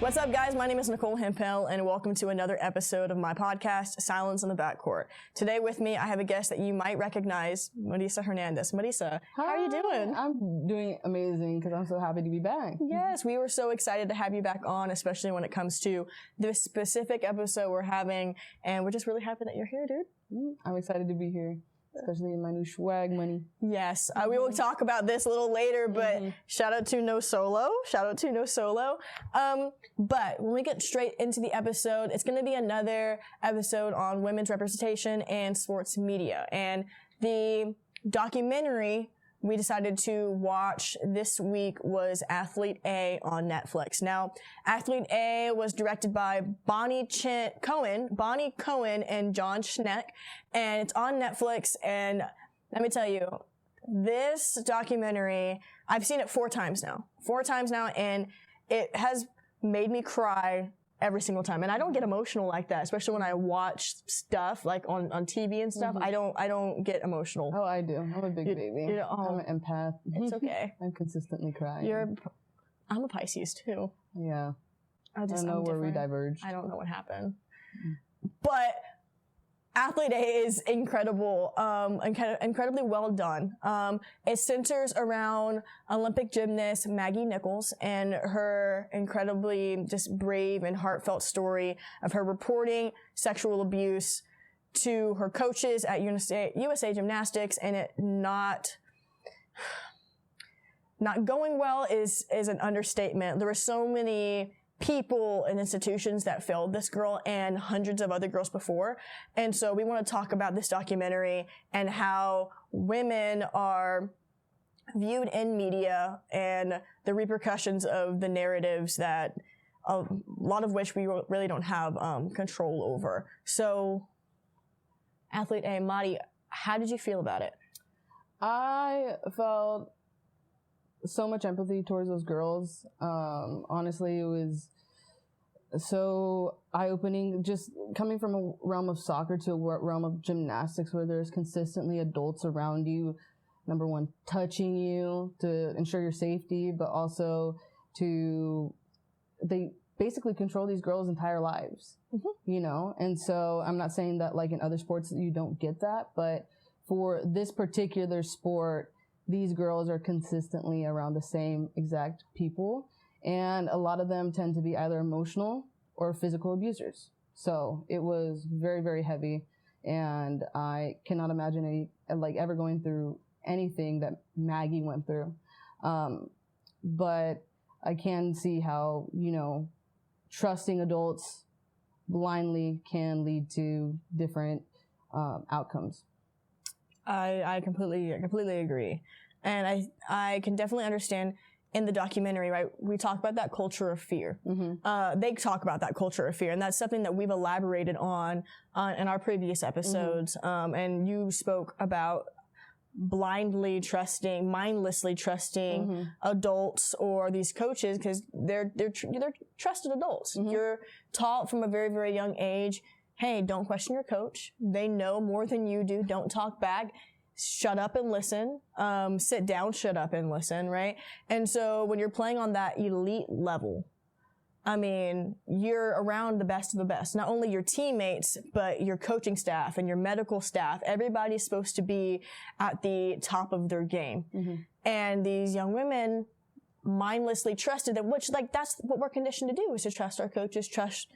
What's up, guys? My name is Nicole Hemphill, and welcome to another episode of my podcast, Silence in the Backcourt. Today with me, I have a guest that you might recognize, Mari Hernandez. Marisa, how are you doing? I'm doing amazing because I'm so happy to be back. Yes, we were so excited to have you back on, especially when it comes to the specific episode we're having, and we're just really happy that you're here, dude. I'm excited to be here, especially in my new swag money. Yes, we will talk about this a little later, but shout out to No Solo. But when we get straight into the episode, it's going to be another episode on women's representation and sports media. And the documentary we decided to watch this week was Athlete A on Netflix. Now, Athlete A was directed by Bonnie Cohen and John Schneck, and it's on Netflix. And let me tell you, this documentary, I've seen it four times now, and it has made me cry every single time. And I don't get emotional like that, especially when I watch stuff like on TV and stuff. I don't get emotional. Oh, I do. I'm a big baby. I'm an empath. It's okay. I'm consistently crying. I'm a Pisces too. Yeah. I don't know where we diverged. I don't know what happened. But Athlete A is incredible, incredibly well done. It centers around Olympic gymnast Maggie Nichols and her incredibly just brave and heartfelt story of her reporting sexual abuse to her coaches at USA Gymnastics, and it not going well is an understatement. There were so many people and institutions that failed this girl and hundreds of other girls before. And so we want to talk about this documentary and how women are viewed in media and the repercussions of the narratives that a lot of which we really don't have control over. So Athlete A, Mari, how did you feel about it? I felt so much empathy towards those girls. Honestly, it was so eye-opening, just coming from a realm of soccer to a realm of gymnastics where there's consistently adults around you, number one, touching you to ensure your safety, but also they basically control these girls' entire lives, you know? And so I'm not saying that like in other sports you don't get that, but for this particular sport, these girls are consistently around the same exact people, and a lot of them tend to be either emotional or physical abusers. So it was very, very heavy, and I cannot imagine ever going through anything that Maggie went through. But I can see how, trusting adults blindly can lead to different outcomes. I completely agree. And I can definitely understand in the documentary, right? We talk about that culture of fear. They talk about that culture of fear, and that's something that we've elaborated on in our previous episodes. And you spoke about mindlessly trusting adults or these coaches because they're trusted adults. You're taught from a very, very young age, hey, don't question your coach. They know more than you do. Don't talk back. Shut up and listen. Sit down, shut up and listen, right? And so when you're playing on that elite level, I mean, you're around the best of the best. Not only your teammates, but your coaching staff and your medical staff. Everybody's supposed to be at the top of their game. And these young women mindlessly trusted them, which that's what we're conditioned to do, is to trust our coaches, trust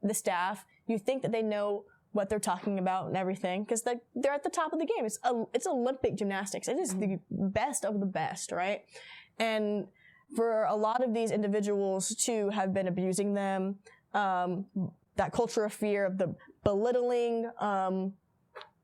the staff. You think that they know what they're talking about and everything because they're at the top of the game. It's Olympic gymnastics. It is the best of the best, right? And for a lot of these individuals to have been abusing them, that culture of fear of the belittling,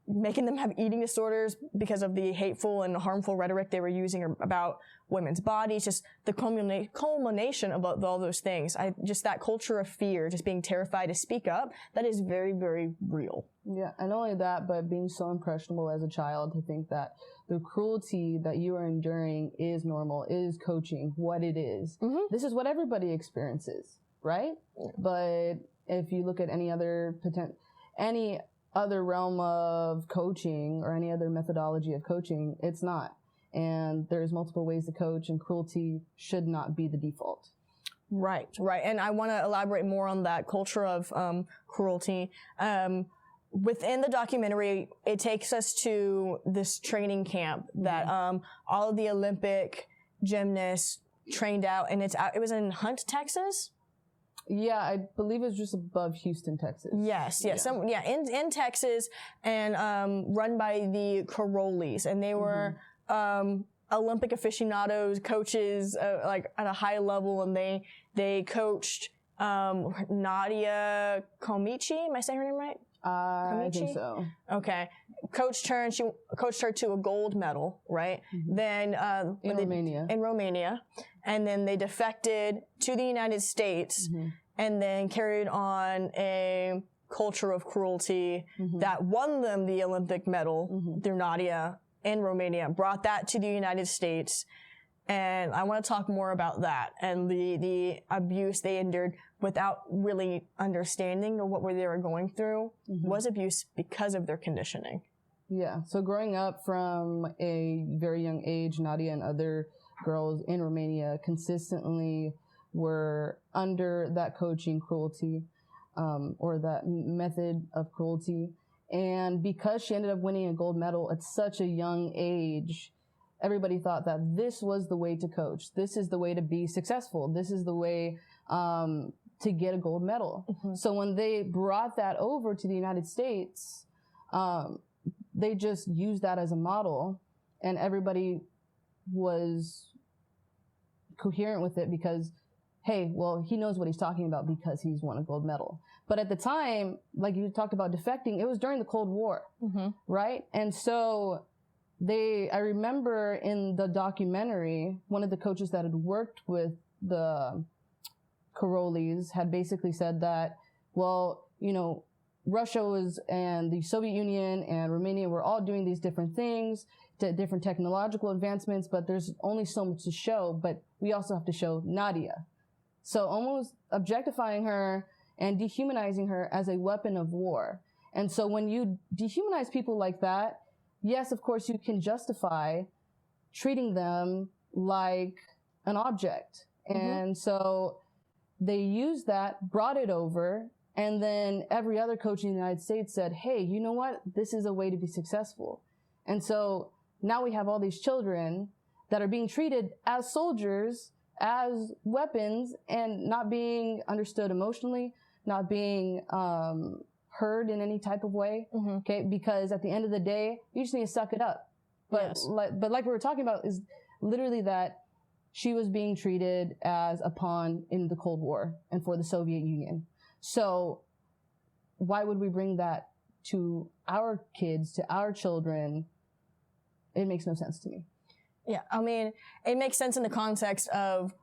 making them have eating disorders because of the hateful and harmful rhetoric they were using about women's bodies, just the culmination of all those things. Just that culture of fear, just being terrified to speak up, that is very, very real. Yeah, and not only that, but being so impressionable as a child to think that the cruelty that you are enduring is normal, is coaching, what it is. This is what everybody experiences, right? But if you look at any other realm of coaching or any other methodology of coaching, it's not. And there's multiple ways to coach, and cruelty should not be the default. Right. And I want to elaborate more on that culture of cruelty. Within the documentary, it takes us to this training camp that all of the Olympic gymnasts trained out, and it was in Hunt, Texas. Yeah, I believe it's just above Houston, Texas. Yes, in Texas, and run by the Carolis, and they were Olympic aficionados, coaches, like at a high level, and they coached Nadia Comaneci. Am I saying her name right? I think so. Okay. Coached her, and she coached her to a gold medal, right? Then in Romania, and then they defected to the United States, and then carried on a culture of cruelty that won them the Olympic medal through Nadia in Romania, brought that to the United States. And I want to talk more about that and the abuse they endured without really understanding what they were going through was abuse because of their conditioning. Yeah. So growing up from a very young age, Nadia and other girls in Romania consistently were under that coaching cruelty, or that method of cruelty. And because she ended up winning a gold medal at such a young age, everybody thought that this was the way to coach. This is the way to be successful. This is the way to get a gold medal. So when they brought that over to the United States, they just used that as a model, and everybody was coherent with it because, hey, well, he knows what he's talking about because he's won a gold medal. But at the time, like you talked about defecting, it was during the Cold War, right? And so I remember in the documentary, one of the coaches that had worked with the Carolis had basically said that, well, you know, Russia and the Soviet Union and Romania were all doing these different things, different technological advancements, but there's only so much to show, but we also have to show Nadia. So almost objectifying her and dehumanizing her as a weapon of war. And so when you dehumanize people like that, yes, of course, you can justify treating them like an object. And so they used that, brought it over, and then every other coach in the United States said, hey, you know what? This is a way to be successful. And so now we have all these children that are being treated as soldiers, as weapons, and not being understood emotionally, not being heard in any type of way, okay? Because at the end of the day, you just need to suck it up. But like we were talking about is literally that she was being treated as a pawn in the Cold War and for the Soviet Union. So why would we bring that to our kids, to our children? It makes no sense to me. Yeah, I mean, it makes sense in the context of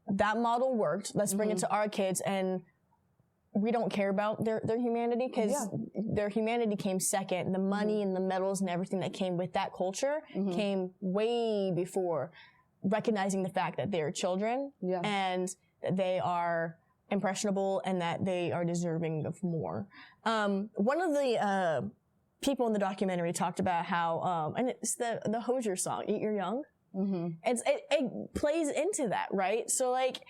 that model worked. Let's bring it to our kids, and we don't care about their humanity because their humanity came second. The money and the medals and everything that came with that culture came way before recognizing the fact that they're children and that they are impressionable and that they are deserving of more. One of the people in the documentary talked about how, and it's the Hozier song, Eat Your Young. It plays into that, right? So like,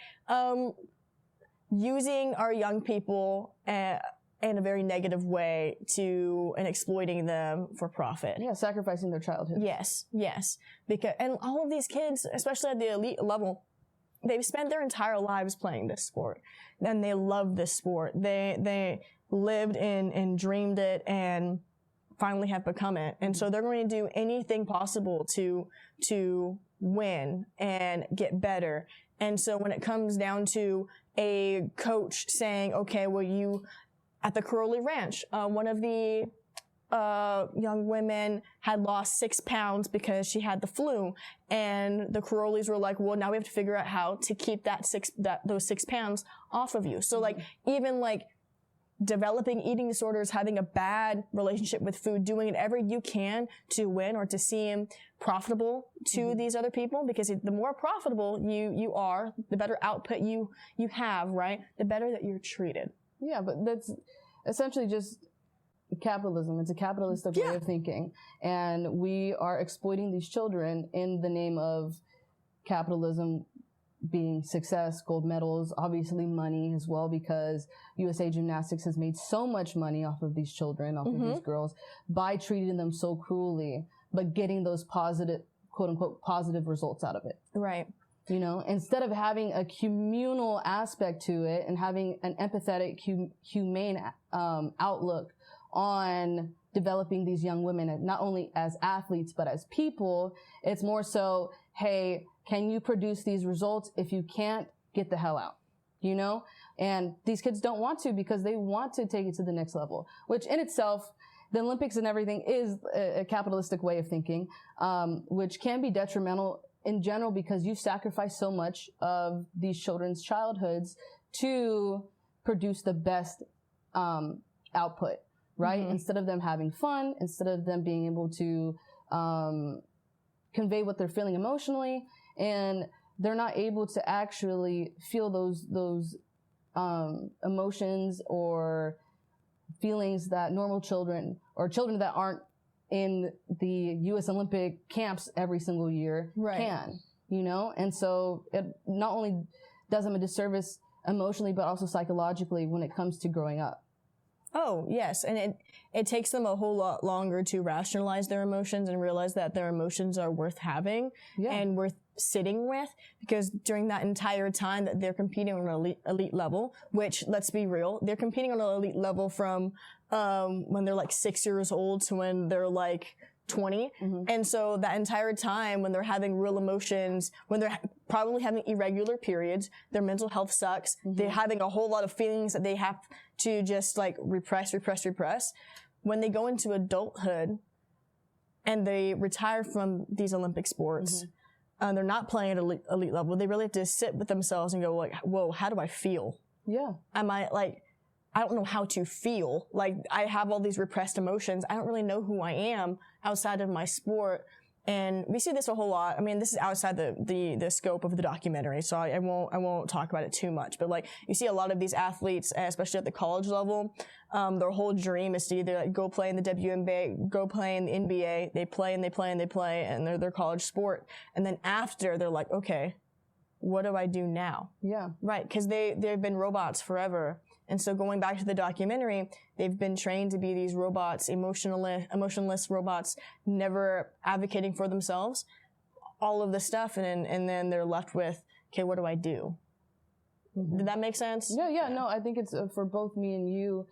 using our young people in a very negative way and exploiting them for profit. Yeah, sacrificing their childhood. Yes. Because, and all of these kids, especially at the elite level, they've spent their entire lives playing this sport. And they love this sport. They lived and dreamed it and finally have become it. And so they're going to do anything possible to win and get better. And so when it comes down to a coach saying, okay, well, you, at the Caroli Ranch, one of the young women had lost 6 pounds because she had the flu, and the Carolis were like, well, now we have to figure out how to keep those 6 pounds off of you. So like, even like developing eating disorders, having a bad relationship with food, doing whatever you can to win or to seem profitable to these other people, because the more profitable you are, the better output you have, right? The better that you're treated. Yeah, but that's essentially just capitalism. It's a capitalistic way of thinking. And we are exploiting these children in the name of capitalism being success, gold medals, obviously money as well, because USA Gymnastics has made so much money off of these children, off of these girls, by treating them so cruelly, but getting those positive, quote unquote, positive results out of it. Right. You know, instead of having a communal aspect to it and having an empathetic, humane outlook on developing these young women, not only as athletes, but as people, it's more so, hey, can you produce these results? If you can't, get the hell out, you know? And these kids don't want to, because they want to take it to the next level, which in itself, the Olympics and everything is a capitalistic way of thinking, which can be detrimental in general, because you sacrifice so much of these children's childhoods to produce the best output, right? Instead of them having fun, instead of them being able to convey what they're feeling emotionally, and they're not able to actually feel those emotions or feelings that normal children, or children that aren't in the U.S. Olympic camps every single year, can, you know? And so it not only does them a disservice emotionally, but also psychologically when it comes to growing up. Oh, yes. And it takes them a whole lot longer to rationalize their emotions and realize that their emotions are worth having and worth sitting with, because during that entire time that they're competing on an elite level, which, let's be real, they're competing on an elite level from when they're like 6 years old to when they're like 20. And so that entire time when they're having real emotions, when they're probably having irregular periods, their mental health sucks. They're having a whole lot of feelings that they have to just like repress. When they go into adulthood and they retire from these Olympic sports, they're not playing at elite level. They really have to sit with themselves and go like, whoa, how do I feel? Yeah. Am I like, I don't know how to feel. Like, I have all these repressed emotions. I don't really know who I am outside of my sport. And we see this a whole lot. I mean, this is outside the scope of the documentary, so I won't talk about it too much. But like, you see a lot of these athletes, especially at the college level, their whole dream is to either like go play in the WNBA, go play in the NBA. They play and they play and they play, and they're their college sport. And then after, they're like, okay, what do I do now? Yeah. Right. Cause they've been robots forever. And so going back to the documentary, they've been trained to be these robots, emotionless robots, never advocating for themselves, all of this stuff. And then they're left with, okay, what do I do? Did that make sense? Yeah. No, I think it's for both me and you,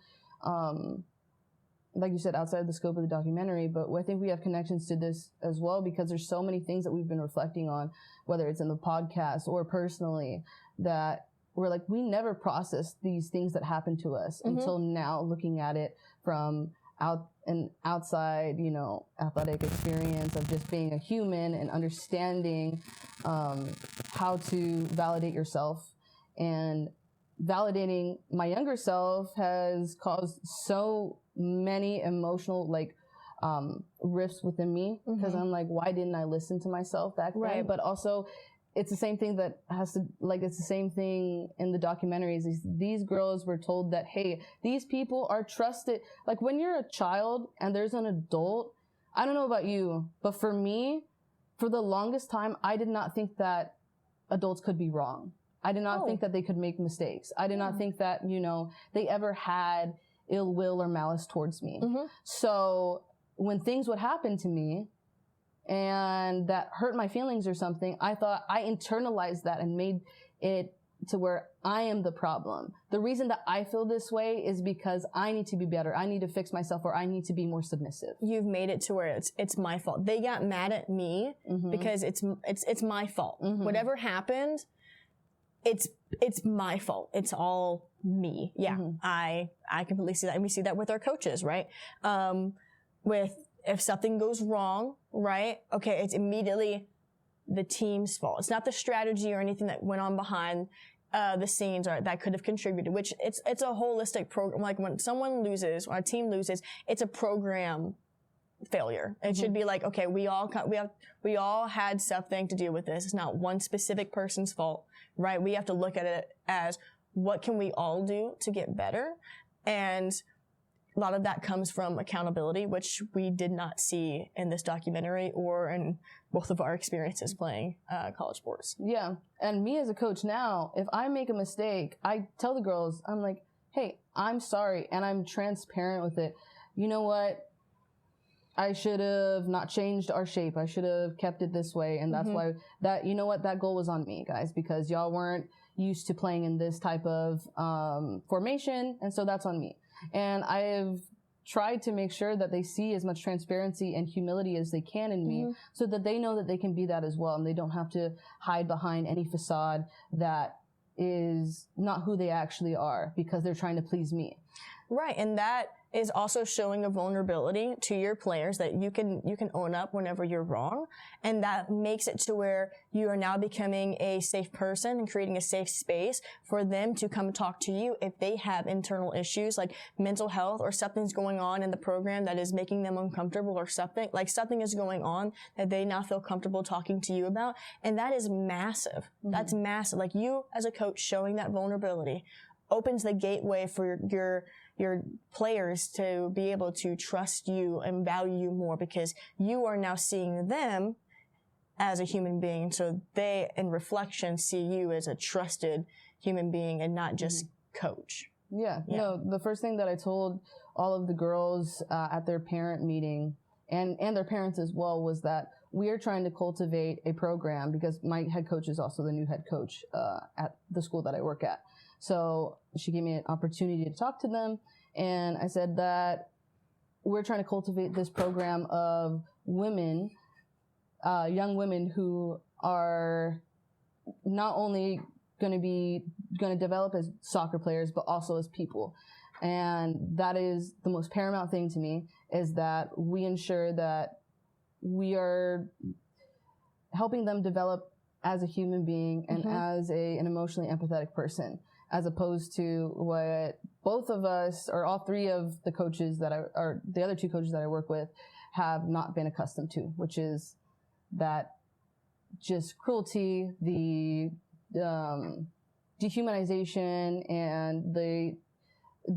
like you said, outside the scope of the documentary, but I think we have connections to this as well, because there's so many things that we've been reflecting on, whether it's in the podcast or personally, that we're like, we never processed these things that happened to us until now, looking at it from an outside, you know, athletic experience of just being a human and understanding how to validate yourself. And validating my younger self has caused so many emotional, like, rifts within me, because I'm like, why didn't I listen to myself back then? But also, it's the same thing that has to, like, it's the same thing in the documentaries. These girls were told that, hey, these people are trusted. Like, when you're a child and there's an adult, I don't know about you, but for me, for the longest time, I did not think that adults could be wrong. I did not think that they could make mistakes. I did not think that, you know, they ever had ill will or malice towards me. So when things would happen to me, and that hurt my feelings or something, I thought I internalized that and made it to where I am the problem. The reason that I feel this way is because I need to be better. I need to fix myself, or I need to be more submissive. You've made it to where it's my fault. They got mad at me because it's my fault. Whatever happened, it's my fault. It's all me. Yeah. I completely see that. And we see that with our coaches, right? If something goes wrong, right? Okay, it's immediately the team's fault. It's not the strategy or anything that went on behind the scenes or that could have contributed, which it's a holistic program. Like, when someone loses or a team loses, it's a program failure. It should be like, okay, we all had something to do with this. It's not one specific person's fault, right? We have to look at it as, what can we all do to get better? And a lot of that comes from accountability, which we did not see in this documentary or in both of our experiences playing college sports. Yeah. And me as a coach now, if I make a mistake, I tell the girls, I'm like, hey, I'm sorry. And I'm transparent with it. You know what? I should have not changed our shape. I should have kept it this way. And that's why that, you know what, that goal was on me, guys, because y'all weren't used to playing in this type of formation. And so that's on me. And I have tried to make sure that they see as much transparency and humility as they can in me so that they know that they can be that as well. And they don't have to hide behind any facade that is not who they actually are because they're trying to please me. Right. And that is also showing a vulnerability to your players that you can own up whenever you're wrong. And that makes it to where you are now becoming a safe person and creating a safe space for them to come talk to you if they have internal issues like mental health or something's going on in the program that is making them uncomfortable or something is going on that they now feel comfortable talking to you about. And that is massive. That's massive. Like you as a coach showing that vulnerability opens the gateway for your players to be able to trust you and value you more because you are now seeing them as a human being. So they, in reflection, see you as a trusted human being and not just coach. Yeah. No, the first thing that I told all of the girls at their parent meeting and their parents as well was that we are trying to cultivate a program because my head coach is also the new head coach at the school that I work at. So she gave me an opportunity to talk to them. And I said that we're trying to cultivate this program of women, young women who are not only going to develop as soccer players, but also as people. And that is the most paramount thing to me is that we ensure that we are helping them develop as a human being and as an emotionally empathetic person, as opposed to what both of us or all three of the coaches the other two coaches that I work with have not been accustomed to, which is that just cruelty, the dehumanization and the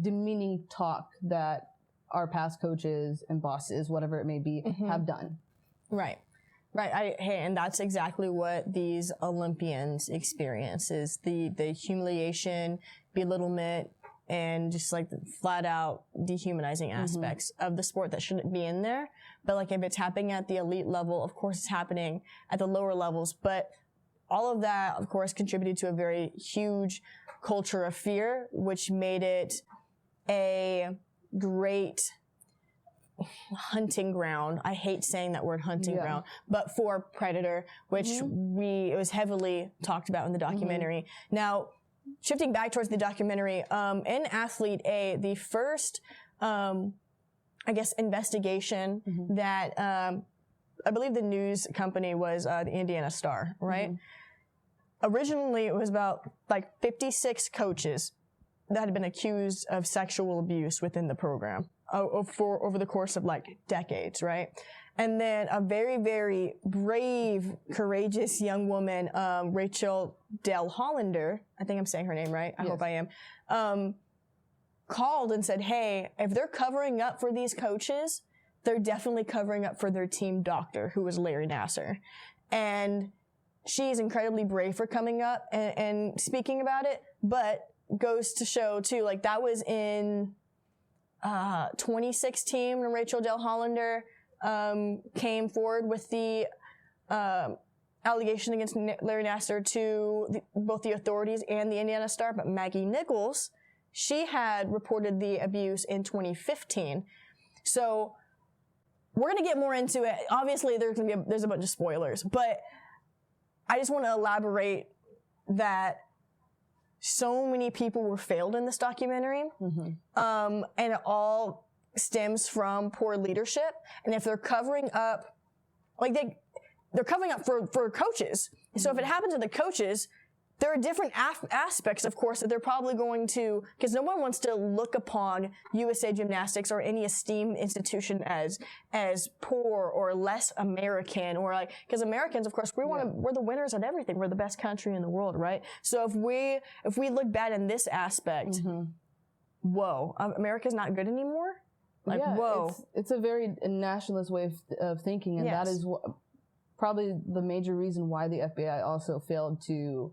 demeaning talk that our past coaches and bosses, whatever it may be, have done. Right. Right. And that's exactly what these Olympians experience is the humiliation, belittlement, and just like flat out dehumanizing aspects of the sport that shouldn't be in there. But like if it's happening at the elite level, of course it's happening at the lower levels. But all of that, of course, contributed to a very huge culture of fear, which made it a great hunting ground. I hate saying that word hunting ground, but for predator, which it was heavily talked about in the documentary. Now, shifting back towards the documentary, in Athlete A, the first, investigation that, I believe the news company was, the Indiana Star, right? Originally, it was about like 56 coaches that had been accused of sexual abuse within the program over the course of like decades, right? And then a very, very brave, courageous young woman, Rachel Dell Hollander, I think I'm saying her name right. I hope I am, called and said, hey, if they're covering up for these coaches, they're definitely covering up for their team doctor, who was Larry Nassar. And she's incredibly brave for coming up and speaking about it, but goes to show too, like that was in 2016 when Rachel Dell Hollander came forward with the allegation against Larry Nassar to both the authorities and the Indiana Star. But Maggie Nichols, she had reported the abuse in 2015. So we're going to get more into it. Obviously, there's a bunch of spoilers, but I just want to elaborate that so many people were failed in this documentary, and it all stems from poor leadership. And if they're covering up, like they're covering up for coaches. So if it happened to the coaches, there are different aspects, of course, that they're probably going to, because no one wants to look upon USA Gymnastics or any esteemed institution as poor or less American, or like, because Americans, of course, we're the winners at everything. We're the best country in the world, right? So if we look bad in this aspect, whoa, America's not good anymore. Like, whoa, it's a very nationalist way of thinking, and that is probably the major reason why the FBI also failed to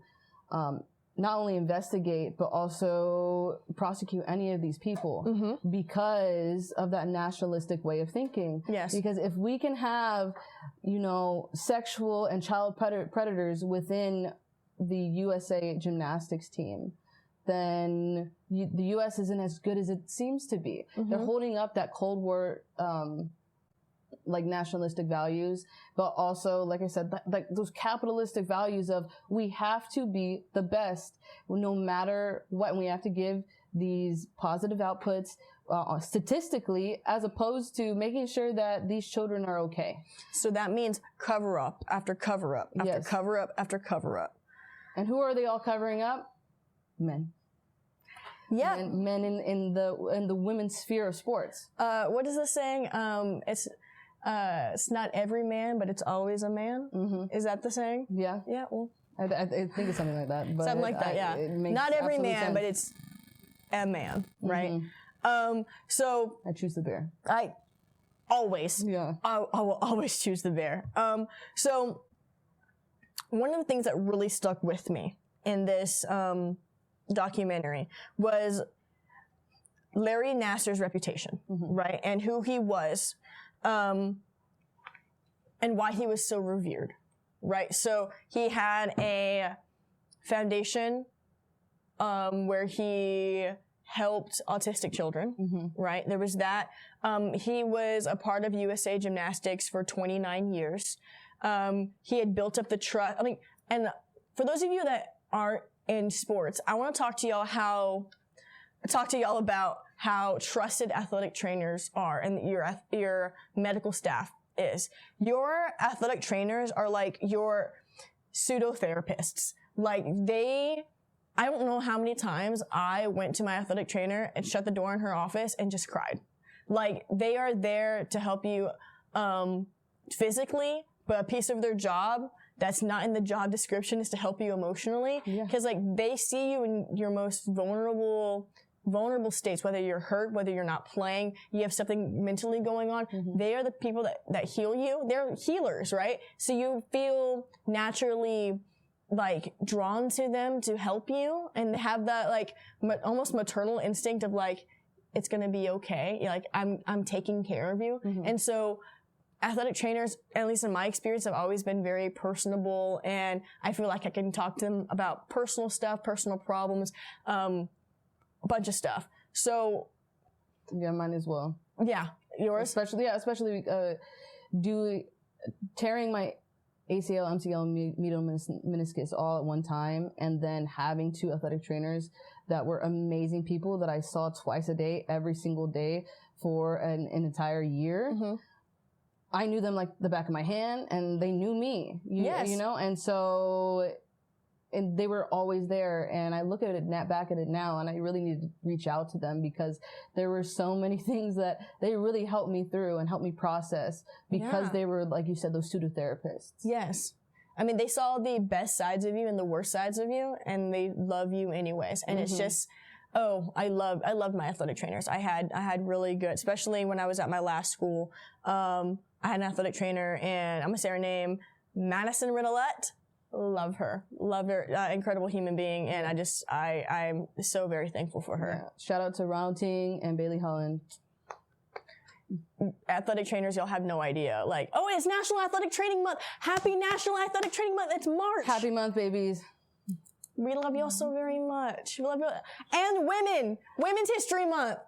not only investigate, but also prosecute any of these people because of that nationalistic way of thinking. Yes. Because if we can have, sexual and child predators within the USA Gymnastics team, then the U.S. isn't as good as it seems to be. They're holding up that Cold War, nationalistic values, but also, like I said, like those capitalistic values of we have to be the best no matter what, and we have to give these positive outputs statistically, as opposed to making sure that these children are okay. So that means cover up after cover up after cover up after cover up. And who are they all covering up? Men. Yeah. Men in the women's sphere of sports. What is this saying? It's not every man, but it's always a man. Is that the saying? Yeah. Yeah. Well, I think it's something like that. But something like that. Yeah. Not every man, sense. but it's a man, right? So I choose the bear. I always. Yeah. I will always choose the bear. So one of the things that really stuck with me in this documentary was Larry Nassar's reputation, right? And who he was, and why he was so revered, right? So he had a foundation where he helped autistic children, right? There was that. He was a part of USA Gymnastics for 29 years. He had built up the trust. I mean, and for those of you that aren't in sports, I want to talk to y'all about how trusted athletic trainers are and your medical staff is. Your athletic trainers are like your pseudo therapists. Like I don't know how many times I went to my athletic trainer and shut the door in her office and just cried. Like they are there to help you physically, but a piece of their job that's not in the job description is to help you emotionally. Because like they see you in your most vulnerable states, whether you're hurt, whether you're not playing, you have something mentally going on. They are the people that heal you. They're healers, right? So you feel naturally like drawn to them to help you and have that like almost maternal instinct of like, it's going to be okay. You're like, I'm taking care of you. And so athletic trainers, at least in my experience, have always been very personable, and I feel like I can talk to them about personal stuff, personal problems, a bunch of stuff. So, yeah, mine as well. Yeah, yours, especially tearing my ACL, MCL, medial meniscus all at one time, and then having two athletic trainers that were amazing people that I saw twice a day, every single day for an entire year. I knew them like the back of my hand, and they knew me, and so, and they were always there. And I look at it back at it now, and I really need to reach out to them because there were so many things that they really helped me through and helped me process because they were, like you said, those pseudo therapists. Yes. I mean, they saw the best sides of you and the worst sides of you, and they love you anyways. And it's just, I loved my athletic trainers. I had really good, especially when I was at my last school. I had an athletic trainer, and I'm going to say her name, Madison Riddlett. Love her. Incredible human being. And I'm so very thankful for her. Yeah. Shout out to Ronald Ting and Bailey Holland. Athletic trainers, y'all have no idea. Like, oh, it's National Athletic Training Month. Happy National Athletic Training Month. It's March. Happy month, babies. We love y'all so very much. We love you. And Women's History Month.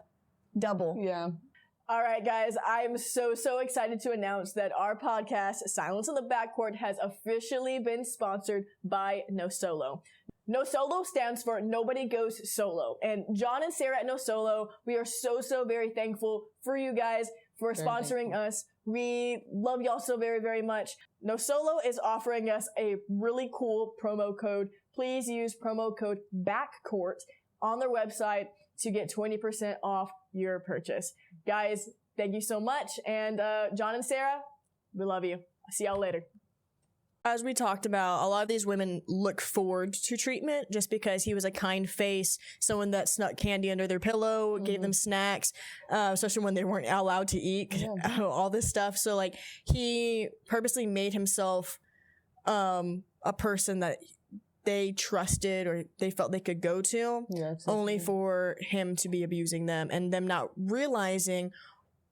Double. Yeah. All right, guys, I'm so excited to announce that our podcast, Silence in the Backcourt, has officially been sponsored by No Solo. No Solo stands for Nobody Goes Solo. And John and Sarah at No Solo, we are so very thankful for you guys for sponsoring us. We love y'all so very, very much. No Solo is offering us a really cool promo code. Please use promo code Backcourt on their website to get 20% off your purchase. Guys, thank you so much. And John and Sarah, we love you. I'll see y'all later. as we talked about, a lot of these women look forward to treatment just because he was a kind face, someone that snuck candy under their pillow, gave them snacks, especially when they weren't allowed to eat, all this stuff. So like he purposely made himself a person that they trusted or they felt they could go to, only for him to be abusing them and them not realizing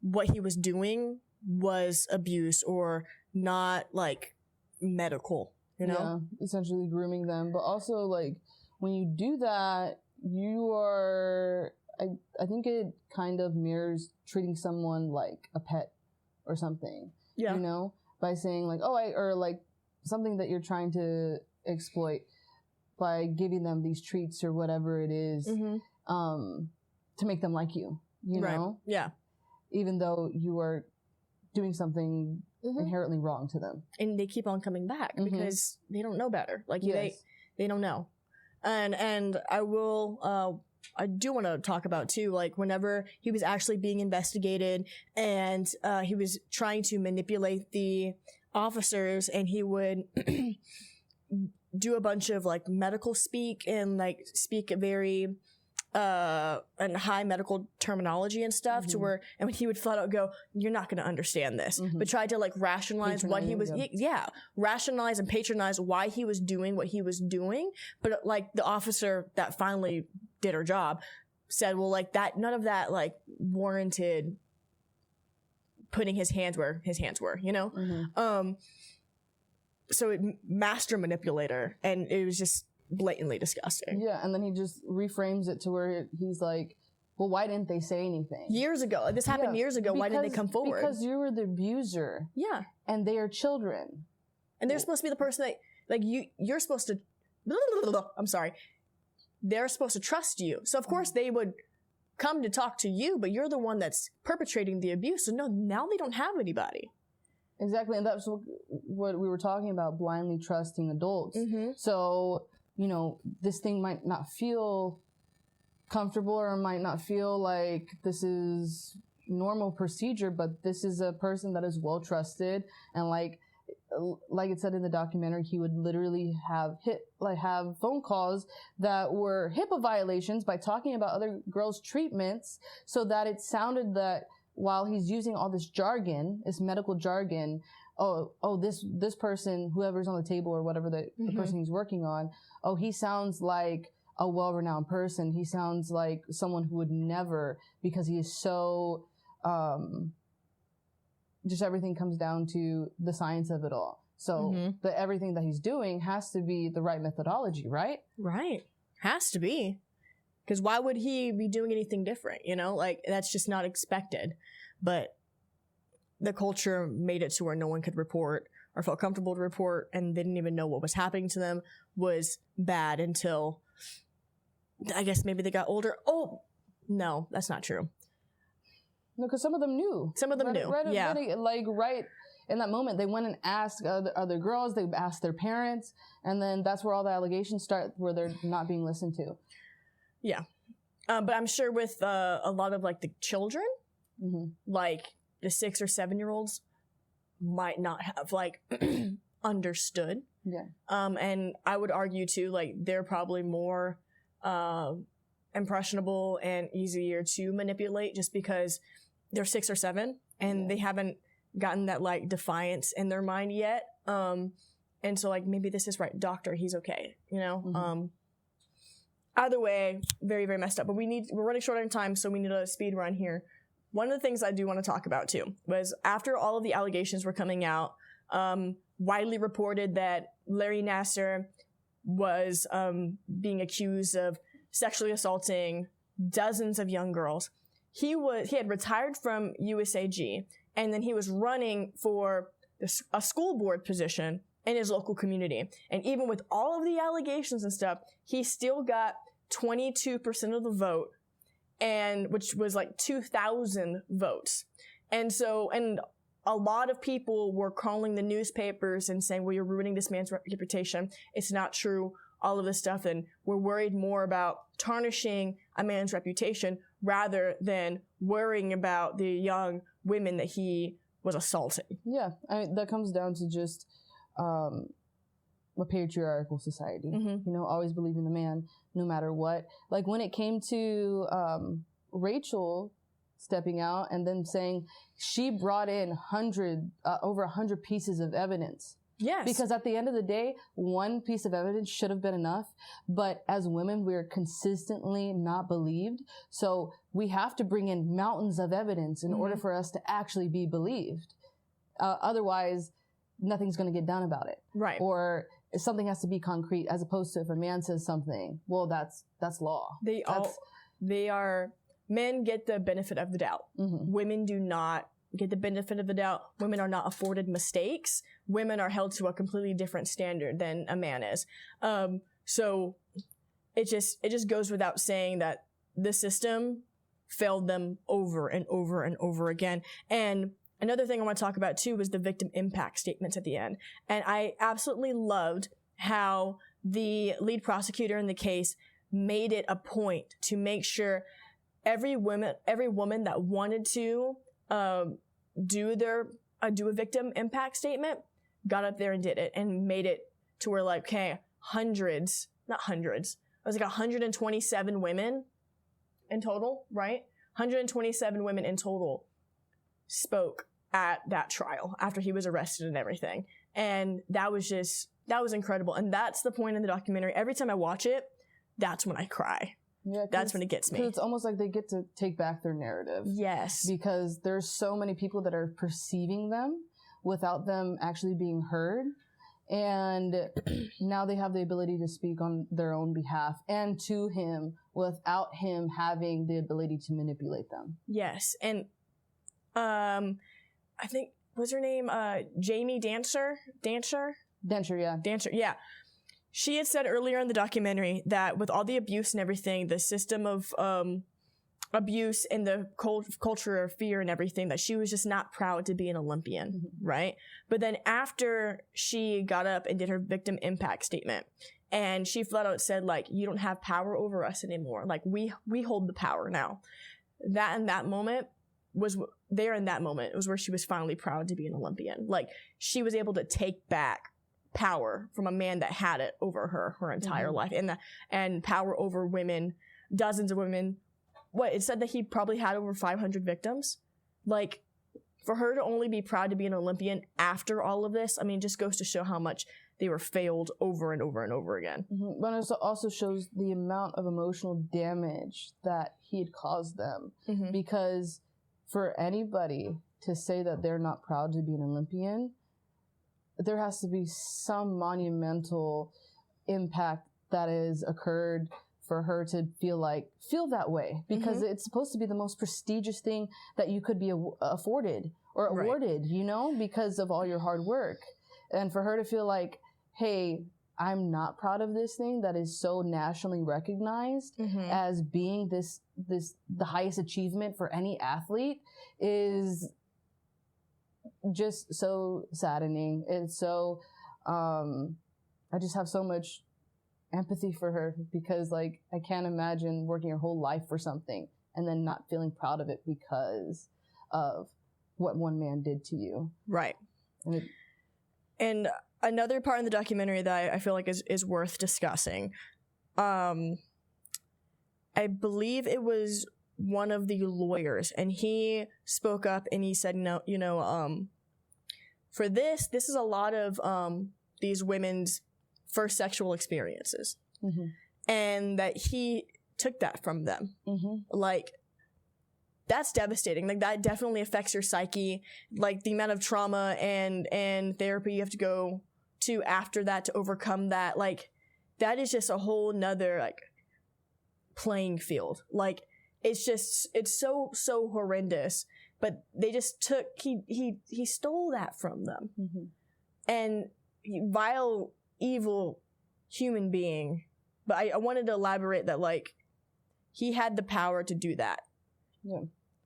what he was doing was abuse or not like medical, you know? Yeah, essentially grooming them. But also, like, when you do that, you are, I think it kind of mirrors treating someone like a pet or something. Yeah. You know? By saying, like, or like something that you're trying to exploit by giving them these treats or whatever it is, to make them like you, you know? Yeah. Even though you are doing something inherently wrong to them. And they keep on coming back because they don't know better. Like they don't know. And I will, I do want to talk about too, like whenever he was actually being investigated and, he was trying to manipulate the officers and he would do a bunch of like medical speak and like speak very, and high medical terminology and stuff to where, and when he would flat out go, you're not going to understand this, but tried to like rationalize what he was, rationalize and patronize why he was doing what he was doing. But like the officer that finally did her job said, well, like that, none of that like warranted putting his hands where his hands were, you know? So it master manipulator, and it was just blatantly disgusting. Yeah, and then he just reframes it to where he's like, well, why didn't they say anything? Years ago. This happened years ago. Why didn't they come forward? Because you were the abuser. Yeah. And they are children. And they're supposed to be the person that, like, you're supposed to, I'm sorry. They're supposed to trust you. So, of course, they would come to talk to you, but you're the one that's perpetrating the abuse. So, no, now they don't have anybody. Exactly. And that's what we were talking about, blindly trusting adults. So, you know, this thing might not feel comfortable or might not feel like this is normal procedure, but this is a person that is well trusted. And like it said in the documentary, he would literally have phone calls that were HIPAA violations by talking about other girls' treatments so that it sounded that while he's using all this jargon, this medical jargon, this person, whoever's on the table or whatever the person he's working on, he sounds like a well-renowned person. He sounds like someone who would never, because he is so, just everything comes down to the science of it all. So everything that he's doing has to be the right methodology, right? Right. Has to be. Because why would he be doing anything different? You know, like that's just not expected. But the culture made it to where no one could report or felt comfortable to report, and they didn't even know what was happening to them was bad until I guess maybe they got older. Oh, no, that's not true. No, because some of them knew. Some of them knew. Right in that moment, they went and asked other girls. They asked their parents, and then that's where all the allegations start, where they're not being listened to. Yeah. But I'm sure with a lot of like the children, like the 6 or 7-year-olds might not have like understood. Yeah. And I would argue too, like they're probably more impressionable and easier to manipulate just because they're 6 or 7 and they haven't gotten that like defiance in their mind yet. And so like maybe this is right, doctor, he's okay, you know? Either way, very, very messed up. But we're running short on time, so we need a speed run here. One of the things I do want to talk about, too, was after all of the allegations were coming out, widely reported that Larry Nassar was being accused of sexually assaulting dozens of young girls. He had retired from USAG, and then he was running for a school board position in his local community. And even with all of the allegations and stuff, he still got 22% of the vote, and which was like 2,000 votes. And a lot of people were calling the newspapers and saying, well, you're ruining this man's reputation. It's not true, all of this stuff. And we're worried more about tarnishing a man's reputation rather than worrying about the young women that he was assaulting. Yeah, that comes down to just a patriarchal society, Mm-hmm. you know, always believing the man no matter what. Like when it came to Rachel stepping out and then saying she brought in over 100 pieces of evidence. Yes. Because at the end of the day, one piece of evidence should have been enough. But as women, we're consistently not believed. So we have to bring in mountains of evidence in order for us to actually be believed. Otherwise, nothing's going to get done about it. Right. Or something has to be concrete, as opposed to if a man says something, well, that's law. Men get the benefit of the doubt. Women do not get the benefit of the doubt. Women are not afforded mistakes. Women are held to a completely different standard than a man is. So it just goes without saying that the system failed them over and over and over again. And another thing I want to talk about too was the victim impact statements at the end. And I absolutely loved how the lead prosecutor in the case made it a point to make sure every woman that wanted to do a victim impact statement got up there and did it and made it to where like, okay, it was like 127 women in total, right? 127 women in total spoke at that trial after he was arrested and everything. And that was incredible. And that's the point in the documentary. Every time I watch it, that's when I cry. Yeah, that's when it gets me. Because it's almost like they get to take back their narrative. Yes. Because there's so many people that are perceiving them without them actually being heard. And now they have the ability to speak on their own behalf and to him without him having the ability to manipulate them. Yes. And I think, what's her name? Jamie Dancer, yeah. She had said earlier in the documentary that with all the abuse and everything, the system of abuse and the culture of fear and everything, that she was just not proud to be an Olympian, right? But then after she got up and did her victim impact statement, and she flat out said, like, you don't have power over us anymore. Like, we hold the power now. That moment was where she was finally proud to be an Olympian. Like, she was able to take back power from a man that had it over her entire life, and power over women, dozens of women. It said that he probably had over 500 victims. Like, for her to only be proud to be an Olympian after all of this, I mean, just goes to show how much they were failed over and over and over again. But it also shows the amount of emotional damage that he had caused them. Because for anybody to say that they're not proud to be an Olympian, there has to be some monumental impact that has occurred for her to feel that way, because it's supposed to be the most prestigious thing that you could be afforded or awarded, you know, because of all your hard work. And for her to feel like, hey, I'm not proud of this thing that is so nationally recognized as being the highest achievement for any athlete is just so saddening. It's so, I just have so much empathy for her, because like, I can't imagine working your whole life for something and then not feeling proud of it because of what one man did to you. Right. And another part in the documentary that I feel like is worth discussing, I believe it was one of the lawyers, and he spoke up and he said, no, you know, for this is a lot of these women's first sexual experiences, and that he took that from them. Like, that's devastating. Like, that definitely affects your psyche. Like, the amount of trauma and therapy you have to go to after that to overcome that. Like, that is just a whole nother like playing field. Like, it's so horrendous. But they just he stole that from them. And vile, evil human being. But I wanted to elaborate that, like, he had the power to do that. Yeah.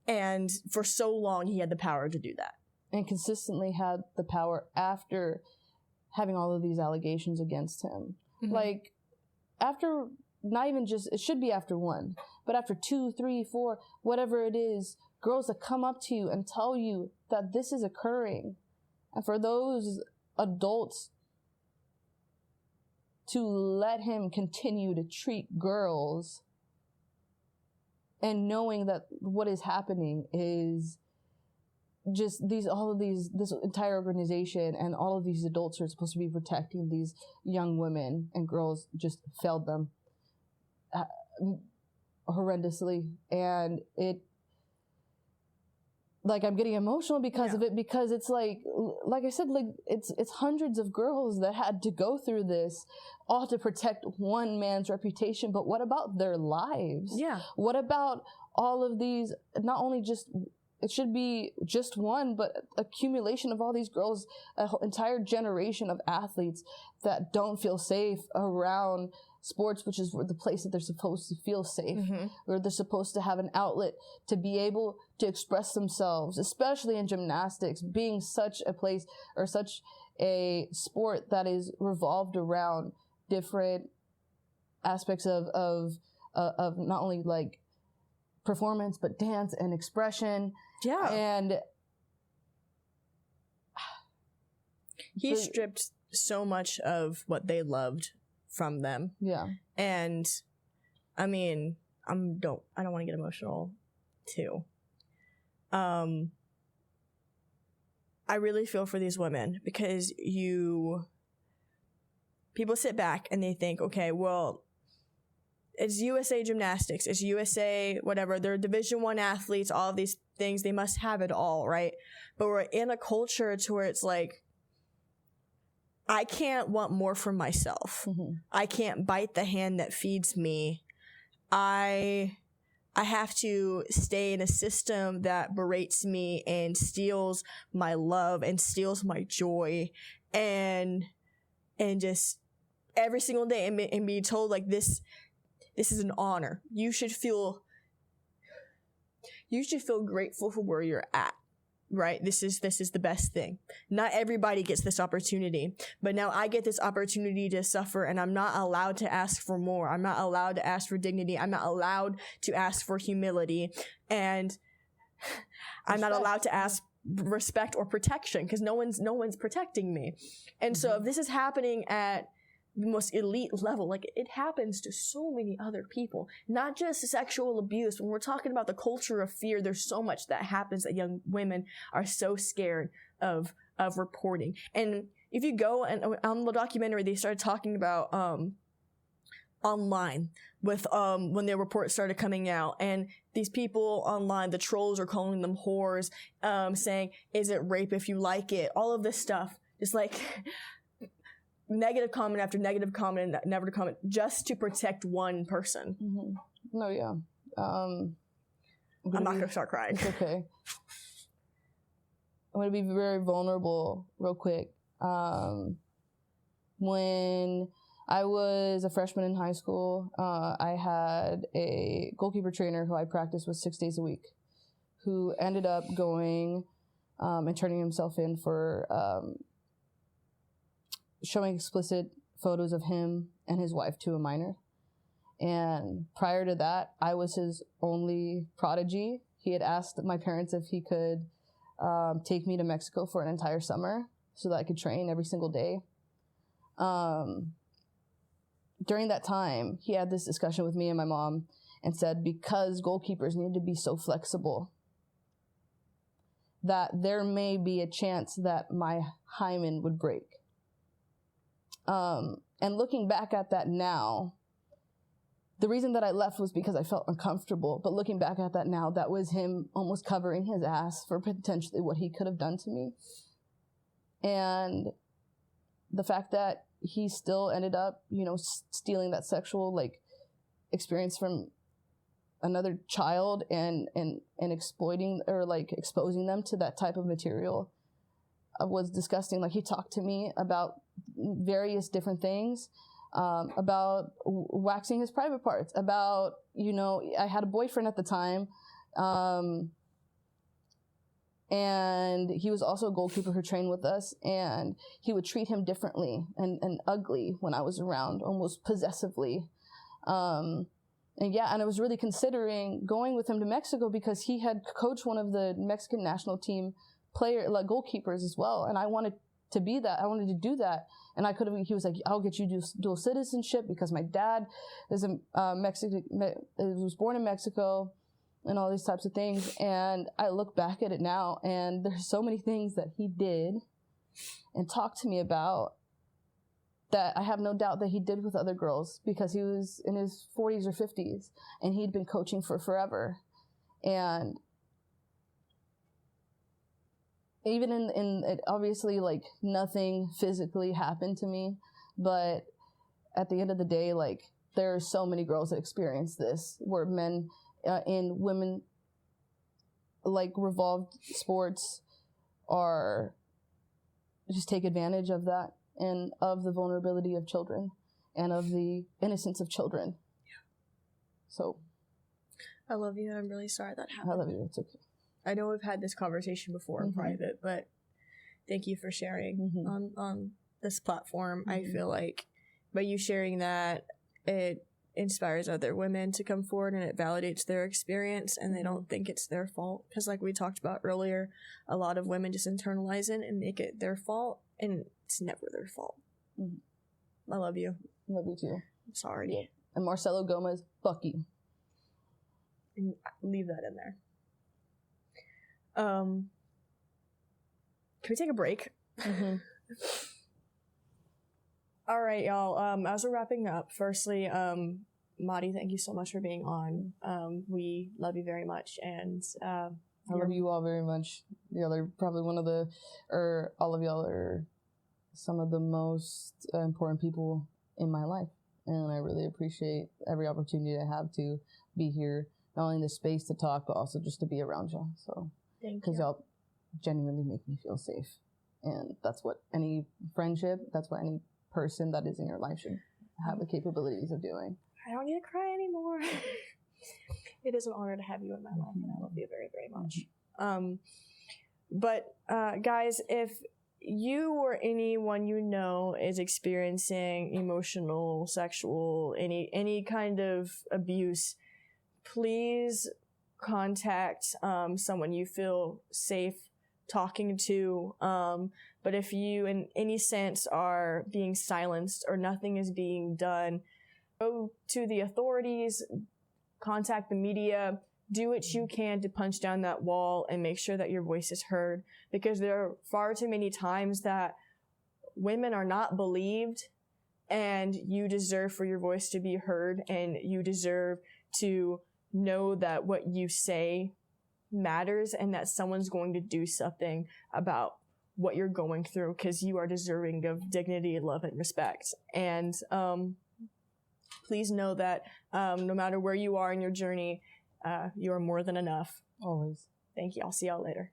And for so long, he had the power to do that. And consistently had the power after having all of these allegations against him. Like, after, not even just, it should be after one, but after 2, 3, 4, whatever it is, girls that come up to you and tell you that this is occurring. And for those adults to let him continue to treat girls, and knowing that what is happening is just this entire organization and all of these adults who are supposed to be protecting these young women and girls just failed them horrendously. And it, like, I'm getting emotional because of it, because it's like I said, like, it's hundreds of girls that had to go through this, all to protect one man's reputation. But what about their lives? Yeah. What about all of these, not only just, it should be just one, but accumulation of all these girls, an entire generation of athletes that don't feel safe around sports, which is the place that they're supposed to feel safe, where they're supposed to have an outlet to be able to express themselves, especially in gymnastics, being such a place or such a sport that is revolved around different aspects of not only like performance, but dance and expression. Yeah. And he stripped so much of what they loved from them. Yeah. And I mean, I don't want to get emotional too. I really feel for these women, because people sit back and they think, okay, well, it's USA Gymnastics, it's USA whatever, they're Division I athletes, all of these things, they must have it all, right? But we're in a culture to where it's like, I can't want more for myself. I can't bite the hand that feeds me. I have to stay in a system that berates me and steals my love and steals my joy, and just every single day and be told, like, this is an honor. You should feel grateful for where you're at. Right? This is the best thing. Not everybody gets this opportunity, but now I get this opportunity to suffer, and I'm not allowed to ask for more. I'm not allowed to ask for dignity. I'm not allowed to ask for humility, and I'm not allowed to ask respect or protection, because no one's protecting me. And so if this is happening at the most elite level, like, it happens to so many other people, not just sexual abuse. When we're talking about the culture of fear, there's so much that happens that young women are so scared of reporting. And if you go and on the documentary, they started talking about online with when their reports started coming out, and these people online, the trolls are calling them whores, saying, is it rape if you like it? All of this stuff, just like negative comment after negative comment, never to comment, just to protect one person. No, yeah. I'm not gonna start crying. It's okay. I'm gonna be very vulnerable real quick. When I was a freshman in high school, I had a goalkeeper trainer who I practiced with 6 days a week, who ended up going and turning himself in for showing explicit photos of him and his wife to a minor. And prior to that, I was his only prodigy. He had asked my parents if he could take me to Mexico for an entire summer so that I could train every single day. During that time, he had this discussion with me and my mom and said, because goalkeepers need to be so flexible, that there may be a chance that my hymen would break. And looking back at that now, the reason that I left was because I felt uncomfortable. But looking back at that now, that was him almost covering his ass for potentially what he could have done to me. And the fact that he still ended up, stealing that sexual experience from another child and exploiting or exposing them to that type of material was disgusting. Like, he talked to me about various different things, about waxing his private parts, about, I had a boyfriend at the time, and he was also a goalkeeper who trained with us, and he would treat him differently and ugly when I was around, almost possessively. And I was really considering going with him to Mexico because he had coached one of the Mexican national team goalkeepers as well, and I wanted to be that. I wanted to do that. And he was like, I'll get you dual citizenship because my dad is was born in Mexico and all these types of things. And I look back at it now and there's so many things that he did and talked to me about that I have no doubt that he did with other girls, because he was in his 40s or 50s and he'd been coaching for forever. And even in it, obviously, like, nothing physically happened to me, but at the end of the day, like, there are so many girls that experience this, where men in women, like, revolved sports are just take advantage of that and of the vulnerability of children and of the innocence of children. Yeah. So. I love you, and I'm really sorry that happened. I love you. It's okay. I know we've had this conversation before in private, but thank you for sharing on this platform. I feel like by you sharing that, it inspires other women to come forward and it validates their experience, and they don't think it's their fault. Because like we talked about earlier, a lot of women just internalize it and make it their fault, and it's never their fault. I love you. Love you too. I'm sorry. Yeah. And Marcelo Gomez, fuck you. And leave that in there. Can we take a break? All right, y'all. As we're wrapping up, firstly, Mari, thank you so much for being on. We love you very much, and I love you all very much. Y'all are probably all of y'all are some of the most important people in my life, and I really appreciate every opportunity I have to be here, not only in the space to talk, but also just to be around y'all. So. Because y'all genuinely make me feel safe. And that's what any friendship, that's what any person that is in your life should have the capabilities of doing. I don't need to cry anymore. It is an honor to have you in my life, and I love you very, very much. But guys, if you or anyone you know is experiencing emotional, sexual, any kind of abuse, please contact someone you feel safe talking to. But if you in any sense are being silenced or nothing is being done, go to the authorities, contact the media, do what you can to punch down that wall and make sure that your voice is heard, because there are far too many times that women are not believed, and you deserve for your voice to be heard, and you deserve to know that what you say matters and that someone's going to do something about what you're going through, because you are deserving of dignity, love, and respect. And please know that no matter where you are in your journey, you are more than enough. Always. Thank you. I'll see y'all later.